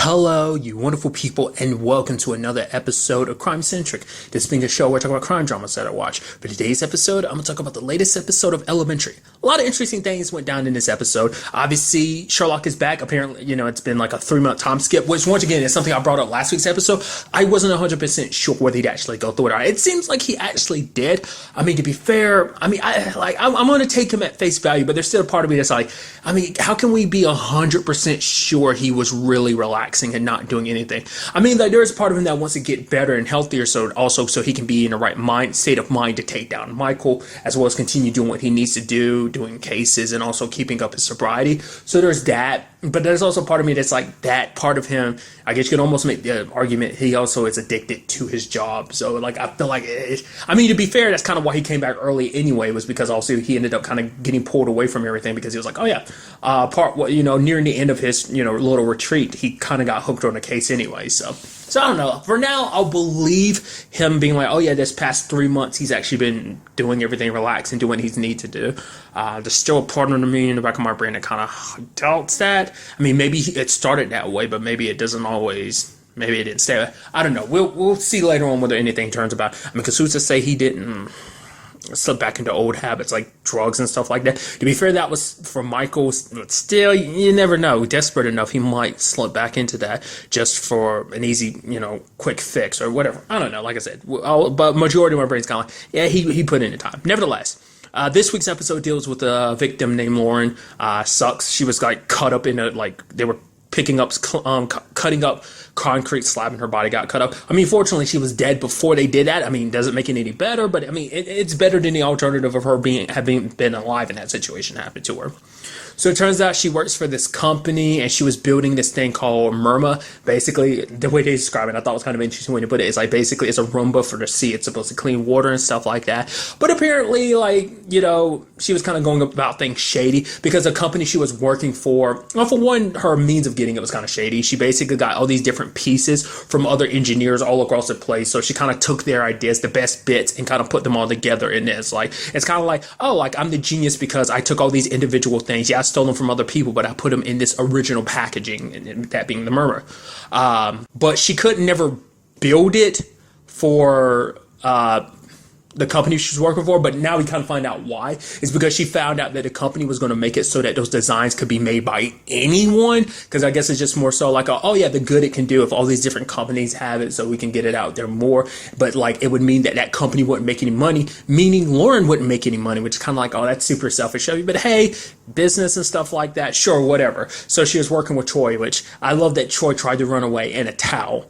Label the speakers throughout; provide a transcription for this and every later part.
Speaker 1: Hello, you wonderful people, and welcome to another episode of Crime Centric. This being a show where I talk about crime dramas that I watch. For today's episode, I'm going to talk about the latest episode of Elementary. A lot of interesting things went down in this episode. Obviously, Sherlock is back. Apparently, it's been like a 3-month time skip, which once again is something I brought up last week's episode. I wasn't 100% sure whether he'd actually go through it. It seems like he actually did. I mean, to be fair, I'm going to take him at face value, but there's still a part of me that's like, how can we be 100% sure he was really relaxing and not doing anything? There's a part of him that wants to get better and healthier, so he can be in the right state of mind to take down Michael, as well as continue doing what he needs to do, doing cases, and also keeping up his sobriety. So there's that. But there's also part of me that's like, that part of him, I guess you could almost make the argument he also is addicted to his job. So I feel like to be fair, that's kind of why he came back early anyway, was because also he ended up kind of getting pulled away from everything, because he was like, nearing the end of his little retreat, he kind of got hooked on the case anyway. So I don't know. For now, I'll believe him being like, this past 3 months, he's actually been doing everything relaxed and doing what he's need to do. There's still a part of me in the back of my brain that kind of doubts that. Maybe it started that way, but maybe it doesn't always. Maybe it didn't stay. I don't know. We'll see later on whether anything turns about. Kasusa say he didn't slip back into old habits like drugs and stuff like that. To be fair, that was for Michael, but still, you never know. Desperate enough, he might slip back into that just for an easy, quick fix or whatever. I don't know. Like I said, but majority of my brain's kind of like, yeah, he put in the time. Nevertheless, this week's episode deals with a victim named Lauren. Sucks. She was cut up in they were picking up, cutting up concrete slab, and her body got cut up. Fortunately, she was dead before they did that. Doesn't make it any better, but it's better than the alternative of her having been alive and that situation happened to her. So it turns out she works for this company, and she was building this thing called Murma. Basically, the way they describe it, I thought was kind of interesting way to put it. It's basically it's a Roomba for the sea. It's supposed to clean water and stuff like that. But apparently, she was kind of going about things shady, because the company she was working for, well, for one, her means of getting it was kind of shady. She basically got all these different pieces from other engineers all across the place. So she kind of took their ideas, the best bits, and kind of put them all together in this. It's kind of like, I'm the genius because I took all these individual things. Yeah, I stole them from other people, but I put them in this original packaging, and that being the Murmur. But she could never build it for the company she was working for, but now we kind of find out why. It's because she found out that the company was going to make it so that those designs could be made by anyone, because I guess it's just more so like, the good it can do if all these different companies have it, so we can get it out there more. But it would mean that company wouldn't make any money, meaning Lauren wouldn't make any money, which is kind of like, that's super selfish of you. But hey, business and stuff like that, sure, whatever. So she was working with Troy, which I love that Troy tried to run away in a towel.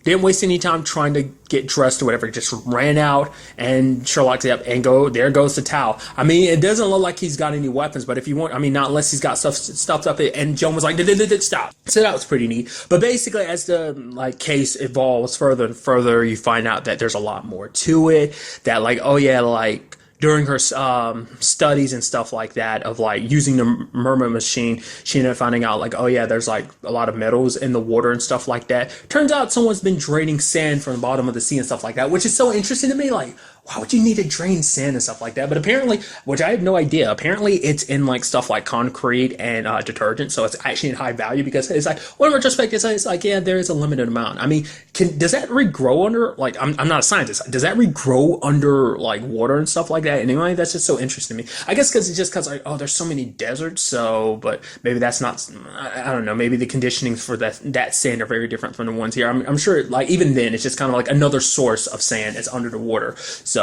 Speaker 1: Didn't waste any time trying to get dressed or whatever. Just ran out, and Sherlock's up and there goes the towel. It doesn't look like he's got any weapons, but if you want, not unless he's got stuff stuffed up it. And Joan was like, stop. So that was pretty neat. But basically, as the case evolves further and further, you find out that there's a lot more to it. That during her studies and stuff like that of using the Murmur machine, she ended up finding out there's a lot of metals in the water and stuff like that. Turns out someone's been draining sand from the bottom of the sea and stuff like that, which is so interesting to me. Why would you need to drain sand and stuff like that? But apparently, which I had no idea, apparently it's in stuff like concrete and detergent, so it's actually in high value, because it's in retrospect, it's there is a limited amount. Does that regrow under, I'm not a scientist, does that regrow under water and stuff like that? Anyway, that's just so interesting to me. I guess because there's so many deserts, but maybe that's not, I don't know, maybe the conditionings for that sand are very different from the ones here. I'm sure even then it's just kind of another source of sand that's under the water. So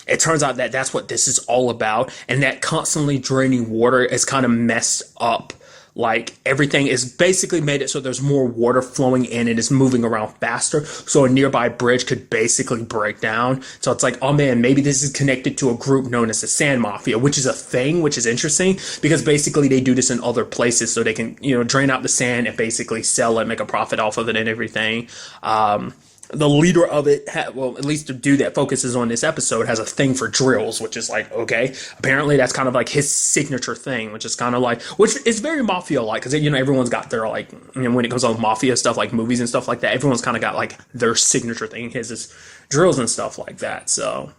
Speaker 1: it turns out that that's what this is all about, and that constantly draining water is kind of messed up. Everything is basically made it so there's more water flowing in and it's moving around faster, so a nearby bridge could basically break down. So it's maybe this is connected to a group known as the Sand Mafia, which is a thing, which is interesting, because basically they do this in other places so they can drain out the sand and basically sell it, make a profit off of it and everything. The leader of it, at least the dude that focuses on this episode, has a thing for drills, which is okay. Apparently that's kind of his signature thing, which is kind of which is very mafia-like, because everyone's got their when it comes on mafia stuff, movies and stuff like that, everyone's kind of got their signature thing. His is drills and stuff like that. So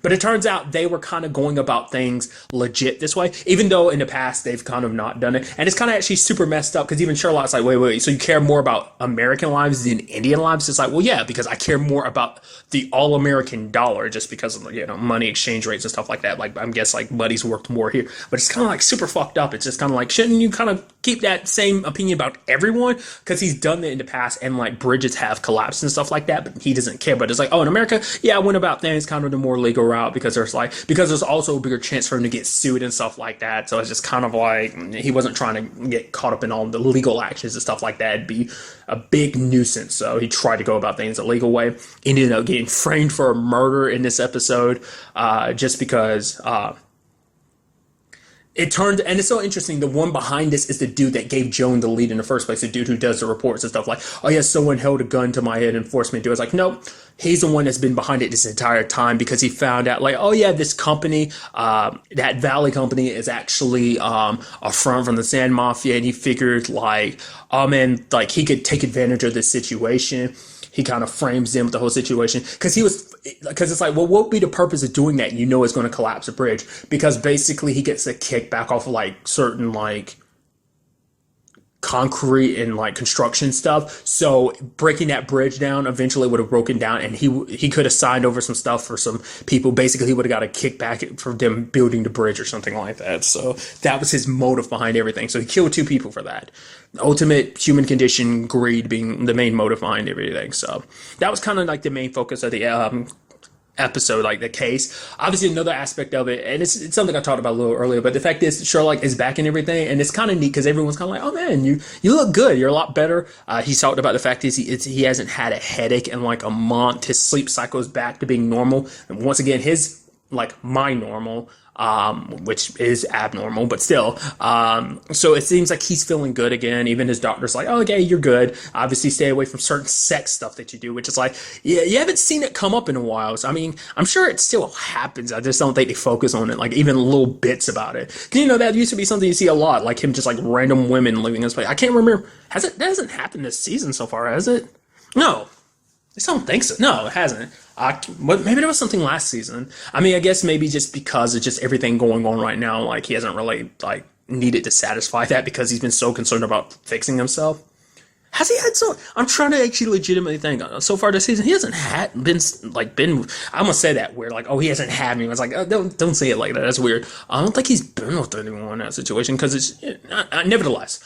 Speaker 1: But it turns out they were kind of going about things legit this way, even though in the past they've kind of not done it. And it's kind of actually super messed up because even Sherlock's like, wait, so you care more about American lives than Indian lives? It's like, well, yeah, because I care more about the all-American dollar just because of, money exchange rates and stuff like that. Like, I guess like money's worth more here. But it's kind of like super fucked up. It's just kind of like, shouldn't you kind of keep that same opinion about everyone? Because he's done it in the past and like bridges have collapsed and stuff like that, but he doesn't care. But it's like, oh, in America, yeah, I went about things kind of the more legal route because there's also a bigger chance for him to get sued and stuff like that. So it's just kind of like he wasn't trying to get caught up in all the legal actions and stuff like that. It'd be a big nuisance. So he tried to go about things a legal way. Ended up getting framed for a murder in this episode, just because it turned, and it's so interesting, the one behind this is the dude that gave Joan the lead in the first place, the dude who does the reports and stuff like, oh yeah, someone held a gun to my head and forced me to do it. It's like, nope, he's the one that's been behind it this entire time because he found out like, oh yeah, this company, that Valley company is actually a front from the Sand Mafia, and he figured like, oh man, like he could take advantage of this situation. He kind of frames them with the whole situation because it's like, well, what would be the purpose of doing that? It's going to collapse a bridge because basically he gets a kickback off of like certain like concrete and like construction stuff. So breaking that bridge down eventually would have broken down, and he could have signed over some stuff for some people. Basically, he would have got a kickback for them building the bridge or something like that. So that was his motive behind everything. So he killed 2 people for that. Ultimate human condition, greed being the main motive behind everything. So that was kind of like the main focus of the episode, like the case. Obviously, another aspect of it, and it's something I talked about a little earlier, but the fact is Sherlock is back and everything, and it's kind of neat because everyone's kind of like, oh man, you look good, you're a lot better. He talked about the fact is he hasn't had a headache in like a month. His sleep cycle is back to being normal, and once again, his like my normal, which is abnormal, but still. So it seems like he's feeling good again. Even his doctor's like, oh, okay, you're good. Obviously, stay away from certain sex stuff that you do, which is like, yeah, you haven't seen it come up in a while. So, I mean, I'm sure it still happens. I just don't think they focus on it, like even little bits about it. Because, that used to be something you see a lot, like him just like random women leaving his place. I can't remember. That hasn't happened this season so far, has it? No. I just don't think so. No, it hasn't. Maybe there was something last season. I mean, I guess maybe just because of just everything going on right now, like he hasn't really like needed to satisfy that because he's been so concerned about fixing himself. Has he had so? I'm trying to actually legitimately think. So far this season, he hasn't been. I'm gonna say that weird, like, oh, he hasn't had me. I was like, oh, don't say it like that. That's weird. I don't think he's been with anyone in that situation because it's nevertheless.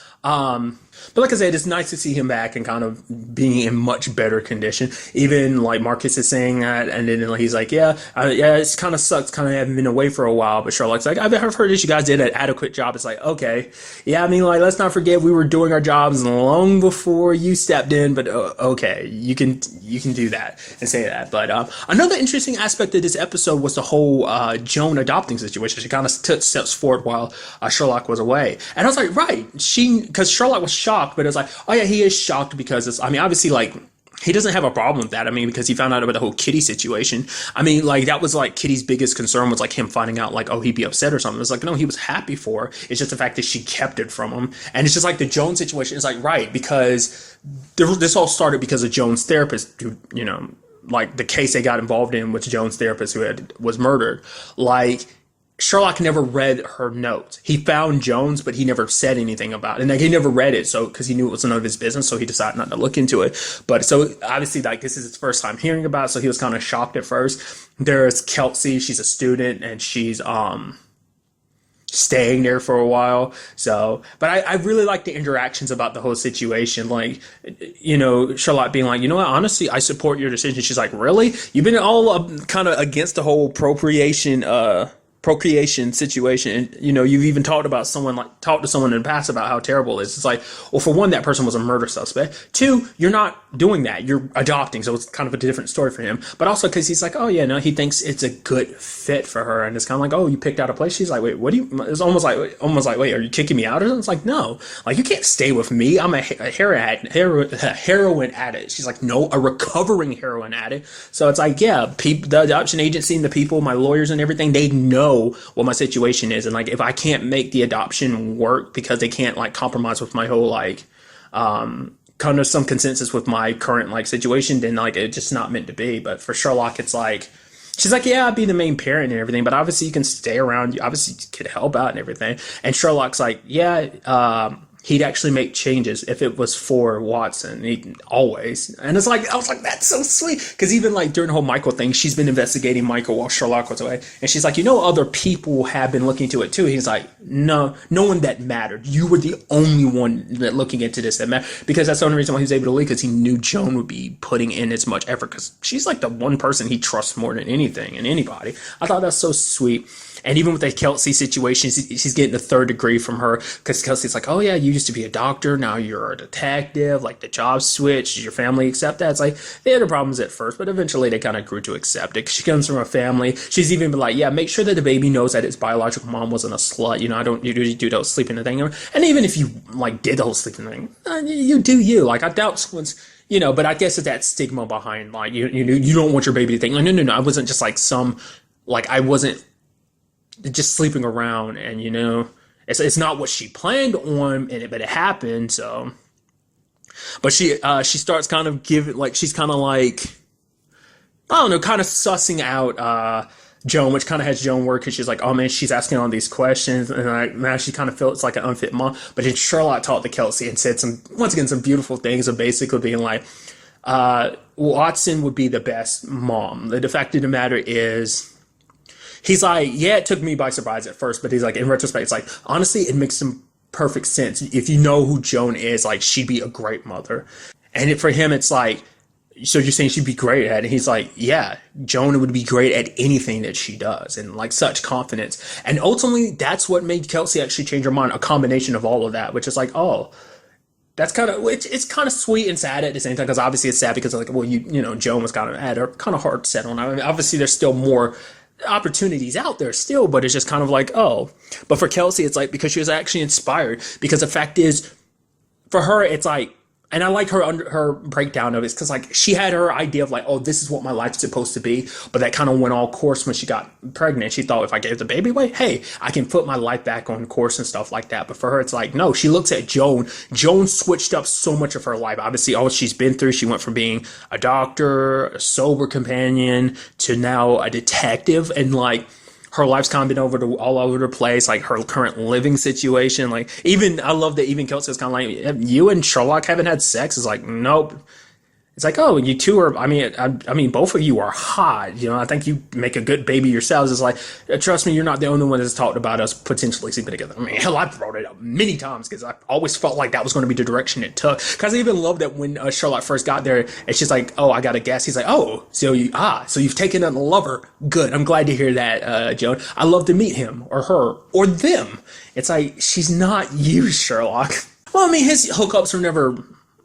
Speaker 1: But like I said, it's nice to see him back and kind of being in much better condition. Even like Marcus is saying that, and then he's like, yeah, it's kind of sucks, kind of having been away for a while. But Sherlock's like, I've heard that you guys did an adequate job. It's like, okay, yeah, I mean, like, let's not forget we were doing our jobs long before you stepped in. But okay, you can do that and say that. But another interesting aspect of this episode was the whole Joan adopting situation. She kind of took steps forward while Sherlock was away, and I was like, right, because Sherlock was shocked, but it's like, oh yeah, he is shocked because it's, I mean, obviously, like, he doesn't have a problem with that. I mean, because he found out about the whole Kitty situation. I mean, like, that was like Kitty's biggest concern was like him finding out, like, oh, he'd be upset or something. It's like, no, he was happy for her. It's just the fact that she kept it from him. And it's just like the Jones situation is like, right, because this all started because of Jones' therapist, who, like the case they got involved in with Jones' therapist who was murdered. Like, Sherlock never read her notes. He found Jones, but he never said anything about it. And like, he never read it, so because he knew it was none of his business, so he decided not to look into it. But so obviously, like, this is his first time hearing about it, so he was kind of shocked at first. There's Kelsey, she's a student, and she's staying there for a while. So, but I really like the interactions about the whole situation. Like, Sherlock being like, you know what, honestly, I support your decision. She's like, really? You've been all kind of against the whole procreation situation, and you've even talked to someone in the past about how terrible it is. It's like, well, for one, that person was a murder suspect. 2, you're not doing that, you're adopting, so it's kind of a different story for him. But also because he's like, oh yeah, no, he thinks it's a good fit for her, and it's kind of like, oh, you picked out a place. She's like, wait, what do you? It's almost like wait, are you kicking me out or something? It's like, no, like, you can't stay with me, I'm a heroin addict. She's like, no, a recovering heroin addict. So it's like, yeah, the adoption agency and the people, my lawyers and everything, they know what my situation is, and like, if I can't make the adoption work because they can't like compromise with my whole like kind of some consensus with my current like situation, then like it's just not meant to be. But for Sherlock, it's like She's like, yeah, I'd be the main parent and everything, but obviously you can stay around. You obviously could help out and everything. And Sherlock's like, yeah, he'd actually make changes if it was for Watson. He always. And it's like, I was like, that's so sweet. Because even like during the whole Michael thing, she's been investigating Michael while Sherlock was away. And she's like, other people have been looking into it too. He's like, no one that mattered. You were the only one that looking into this that mattered. Because that's the only reason why he was able to leave, because he knew Joan would be putting in as much effort. Because she's like the one person he trusts more than anything and anybody. I thought that's so sweet. And even with the Kelsey situation, she's getting the third degree from her, because Kelsey's like, oh yeah, you used to be a doctor, now you're a detective, like the job switched, does your family accept that? It's like, they had the problems at first, but eventually they kind of grew to accept it. She comes from a family, she's even been like, yeah, make sure that the baby knows that its biological mom wasn't a slut, I don't usually do those sleeping thing. And even if you like did the whole sleeping thing, you do you. Like, I doubt someone's, but I guess it's that stigma behind, like, you don't want your baby to think, like, no, I wasn't just like I wasn't just sleeping around, and it's not what she planned on, but it happened. So, but she starts kind of giving, like, she's kind of like, I don't know, kind of sussing out Joan, which kind of has Joan work, because she's like, oh man, she's asking all these questions, and like now she kind of feels like an unfit mom. But then Sherlock talked to Kelsey and said some beautiful things of basically being like, Watson would be the best mom. The fact of the matter is, he's like, yeah, it took me by surprise at first, but he's like, in retrospect, it's like, honestly, it makes some perfect sense. If you know who Joan is, like, she'd be a great mother. And for him, it's like, so you're saying she'd be great at it? And he's like, yeah, Joan would be great at anything that she does, and like such confidence. And ultimately, that's what made Kelsey actually change her mind, a combination of all of that, which is like, oh, that's kind of, it's kind of sweet and sad at the same time, because obviously it's sad because, like, well, Joan was kind of at her kind of hard set on. I mean, obviously there's still more opportunities out there still, but it's just kind of like, oh. But for Kelsey, it's like, because she was actually inspired, because the fact is, for her, it's like, and I like her breakdown of it, because like she had her idea of like, oh, this is what my life's supposed to be, but that kind of went all course when she got pregnant. She thought, if I gave the baby away, hey, I can put my life back on course and stuff like that. But for her, it's like, no, she looks at Joan switched up so much of her life. Obviously, all she's been through, she went from being a doctor, a sober companion, to now a detective, and like, her life's kind of been all over the place, like her current living situation. Like, even, I love that even Kelsey was kind of like, you and Sherlock haven't had sex? It's like, nope. It's like, oh, you two are, I mean, both of you are hot. I think you make a good baby yourselves. It's like, trust me, you're not the only one that's talked about us potentially sleeping together. I mean, hell, I've brought it up many times, because I always felt like that was going to be the direction it took. Because I even love that when Sherlock first got there, and she's like, oh, I got a guess. He's like, oh, so you've taken on a lover. Good. I'm glad to hear that, Joan. I love to meet him or her or them. It's like, she's not you, Sherlock. Well, I mean, his hookups are never,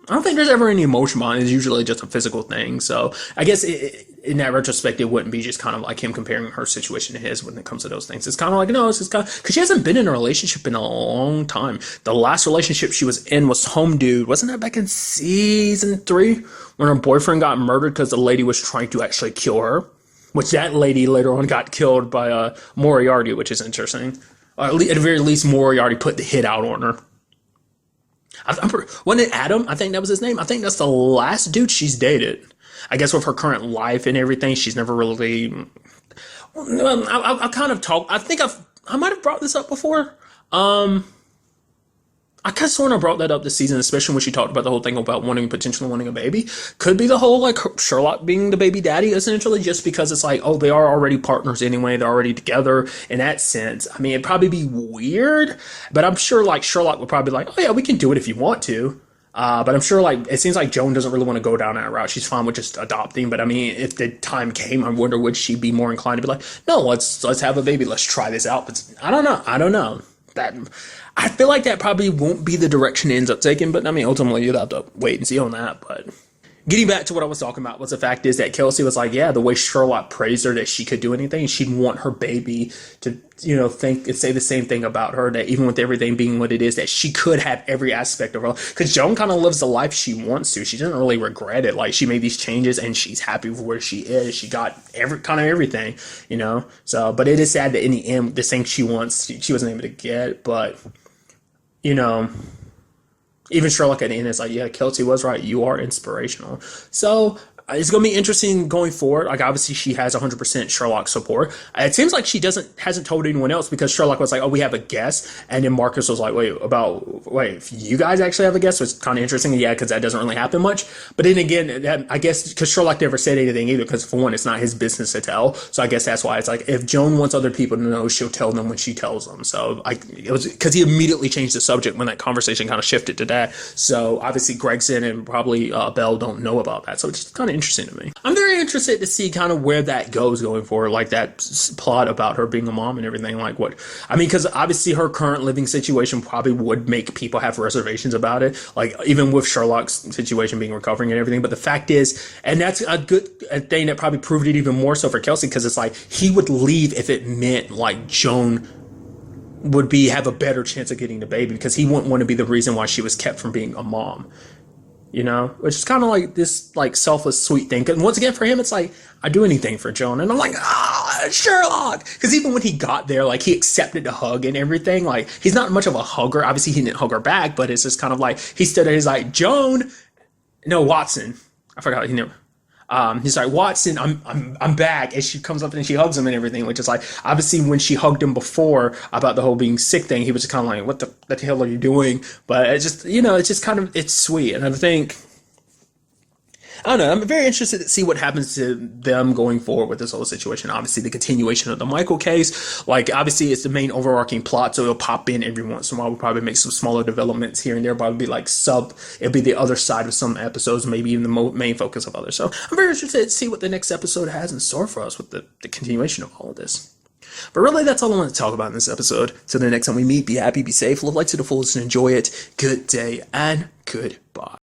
Speaker 1: I don't think there's ever any emotion behind it. It's usually just a physical thing. So I guess in that retrospect, it wouldn't be just kind of like him comparing her situation to his when it comes to those things. It's kind of like, no, it's just kind of, because she hasn't been in a relationship in a long time. The last relationship she was in was Home Dude. Wasn't that back in season 3 when her boyfriend got murdered because the lady was trying to actually kill her? Which that lady later on got killed by Moriarty, which is interesting. At the very least, Moriarty put the hit out on her. Wasn't it Adam? I think that was his name. I think that's the last dude she's dated. I guess with her current life and everything, she's never really. I kind of talked. I think I might have brought this up before. I kind of sort of brought that up this season, especially when she talked about the whole thing about potentially wanting a baby. Could be the whole, like, Sherlock being the baby daddy, essentially, just because it's like, oh, they are already partners anyway. They're already together in that sense. I mean, it'd probably be weird, but I'm sure, like, Sherlock would probably be like, oh, yeah, we can do it if you want to. But I'm sure, like, it seems like Joan doesn't really want to go down that route. She's fine with just adopting. But I mean, if the time came, I wonder, would she be more inclined to be like, no, let's have a baby. Let's try this out. But I don't know. I feel like that probably won't be the direction it ends up taking, but I mean, ultimately you'll have to wait and see on that. But getting back to what I was talking about, was the fact is that Kelsey was like, yeah, the way Sherlock praised her that she could do anything, she'd want her baby to, think and say the same thing about her, that even with everything being what it is, that she could have every aspect of her life. Because Joan kind of lives the life she wants to. She doesn't really regret it. Like, she made these changes and she's happy with where she is. She got everything, So, but it is sad that in the end, the thing she wants, she wasn't able to get. But, even Sherlock at the end is like, yeah, Kelsey was right. You are inspirational. So it's going to be interesting going forward. Like, obviously, she has 100% Sherlock support. It seems like she hasn't told anyone else, because Sherlock was like, "Oh, we have a guest," and then Marcus was like, "Wait, if you guys actually have a guest?" So it's kind of interesting, yeah, because that doesn't really happen much. But then again, I guess because Sherlock never said anything either, because for one, it's not his business to tell. So I guess that's why it's like, if Joan wants other people to know, she'll tell them when she tells them. So it was because he immediately changed the subject when that conversation kind of shifted to that. So obviously, Gregson and probably Belle don't know about that. So it's just kind of interesting to me. I'm very interested to see kind of where that goes going forward, like that plot about her being a mom and everything. Like, what I mean, because obviously her current living situation probably would make people have reservations about it, like even with Sherlock's situation being recovering and everything. But the fact is, and that's a thing that probably proved it even more so for Kelsey, because it's like he would leave if it meant like Joan would have a better chance of getting the baby, because he wouldn't want to be the reason why she was kept from being a mom. You know, which is kind of like this like selfless, sweet thing. And once again, for him, it's like, I do anything for Joan. And I'm like, Sherlock. Because even when he got there, like, he accepted the hug and everything. Like, he's not much of a hugger. Obviously, he didn't hug her back, but it's just kind of like, he stood there, he's like, Joan. No, Watson. I forgot. He knew. He's like, Watson, I'm back. And she comes up and she hugs him and everything, which is like, obviously when she hugged him before about the whole being sick thing, he was just kind of like, what the hell are you doing? But it's just, you know, it's just kind of, it's sweet. And I think, I don't know, I'm very interested to see what happens to them going forward with this whole situation. Obviously, the continuation of the Michael case, like, obviously it's the main overarching plot, so it'll pop in every once in a while. We'll probably make some smaller developments here and there, probably be like it'll be the other side of some episodes, maybe even the main focus of others. So I'm very interested to see what the next episode has in store for us with the continuation of all of this. But really, that's all I want to talk about in this episode. So the next time we meet, be happy, be safe, live life to the fullest, and enjoy it. Good day, and goodbye.